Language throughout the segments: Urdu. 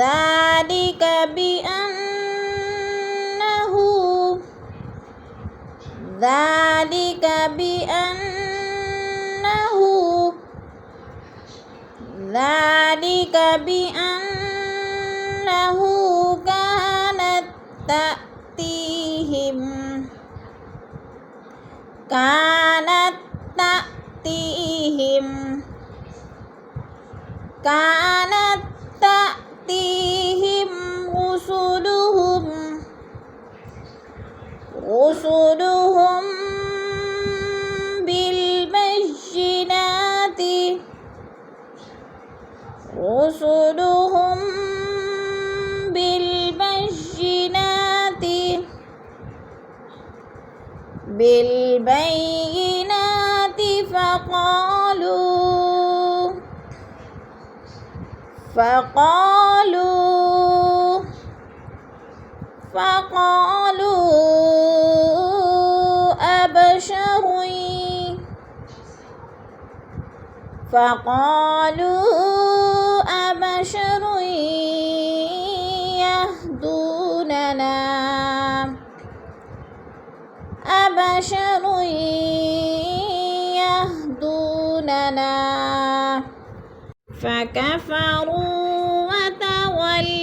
ذلك بأنه كانت تأتيهم رسلهم بالبينات فقالوا أبشر يهدوننا فكفروا وتولوا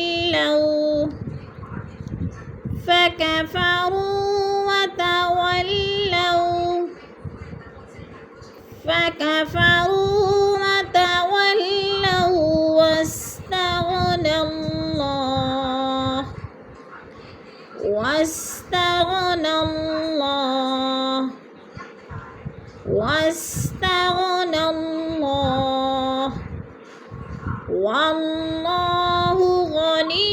واستغنى الله والله غني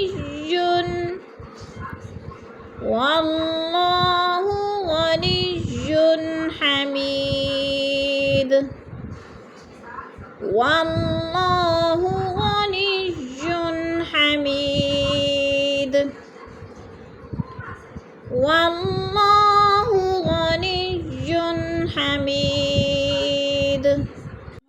حميد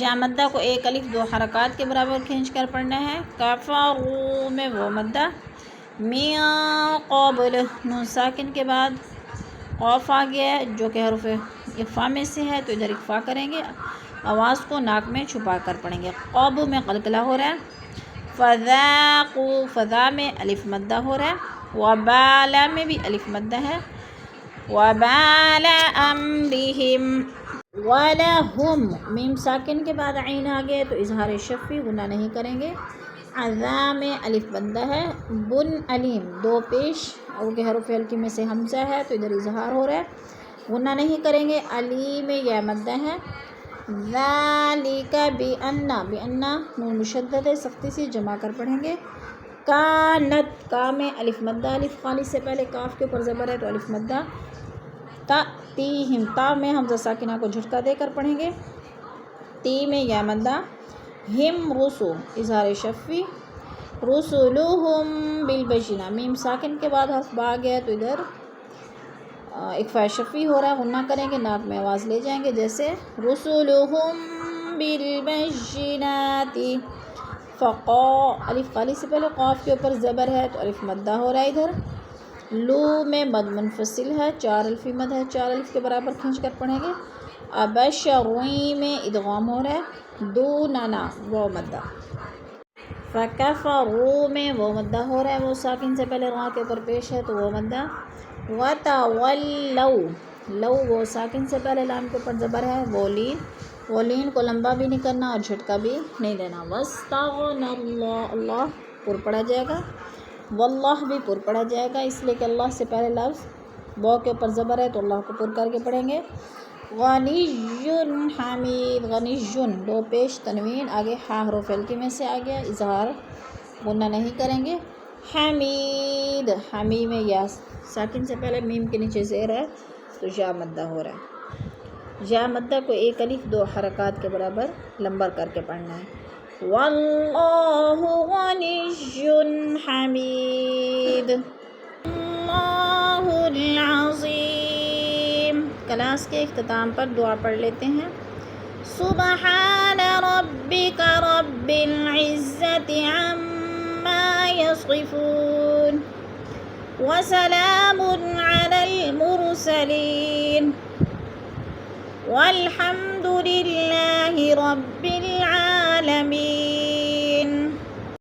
یا مدہ کو ایک الف دو حرکات کے برابر کھینچ کر پڑھنا ہے۔ کفروا میں وہ مدہ، من قبل نون ساکن کے بعد قوف آ گیا ہے جو کہ حرف اخفا میں سے ہے، تو ادھر اخفا کریں گے، آواز کو ناک میں چھپا کر پڑھیں گے۔ قب میں قلقلہ ہو رہا ہے۔ فذاقوا فضا میں الف مدہ ہو رہا ہے۔ وبال میں بھی الف مدہ ہے۔ وبال امرہم ولہم میم ساکن کے بعد عین آ گیا تو اظہار شفی غنہ نہیں کریں گے۔ عذا میں الف مدہ ہے۔ بن علیم دو پیش اور کے حروف ہلکی میں سے حمزہ ہے تو ادھر اظہار ہو رہا ہے، غنہ نہیں کریں گے۔ علی میں یا مدہ ہے۔ ذالک بأن نون مشدد ہے، سختی سے جمع کر پڑھیں گے۔ کانت کا میں الف مدہ، الف خالی سے پہلے کاف کے اوپر زبر ہے تو الف مدہ۔ تأتیہم تا میں حمزہ ساکنہ کو جھٹکا دے کر پڑھیں گے۔ تی میں یا مدہ۔ ہم رسو اظہار شفی۔ رسولہم بالبینہ میم ساکن کے بعد حرف با گیا تو ادھر اخفاء شفی ہو رہا ہے، غنہ کریں گے، ناک میں آواز لے جائیں گے، جیسے رسولہم بالبینات۔ فقا الف خالی سے پہلے قاف کے اوپر زبر ہے تو الف مدہ ہو رہا ہے ادھر۔ لو میں مد منفصل ہے، چار الفی مد ہے، چار الف کے برابر کھینچ کر پڑھیں گے۔ ابشروی میں ادغام ہو رہا ہے، دوننا وہ مدہ۔ فکفروا میں وہ مدہ ہو رہا ہے، وہ ساکن سے پہلے راء کے اوپر پیش ہے تو وہ مدہ۔ وتولوا لو وہ ساکن سے پہلے لام کے اوپر زبر ہے، وہ لین کو لمبا بھی نہیں کرنا اور جھٹکا بھی نہیں دینا۔ واستغنى اللہ اللہ پر پڑھا جائے گا، واللہ بھی پر پڑھا جائے گا، اس لیے کہ اللہ سے پہلے لفظ بو کے اوپر زبر ہے تو اللہ کو پر کر کے پڑھیں گے۔ غنی حمید غنی دو پیش تنوین آگے ہا حروف ہلکی میں سے آ گیا، اظہار غنہ نہیں کریں گے۔ حمید حمی میں یا ساکن سے پہلے میم کے نیچے زیر ہے تو یا مدہ ہو رہا ہے، یا مدہ کو ایک الف دو حرکات کے برابر لمبر کر کے پڑھنا ہے۔ واللہ غنی حمید اللہ العظیم۔ کلاس کے اختتام پر دعا پڑھ لیتے ہیں۔ سبحان ربک رب العزت عما یصفون وسلام علی المرسلین والحمد للہ رب العالمین۔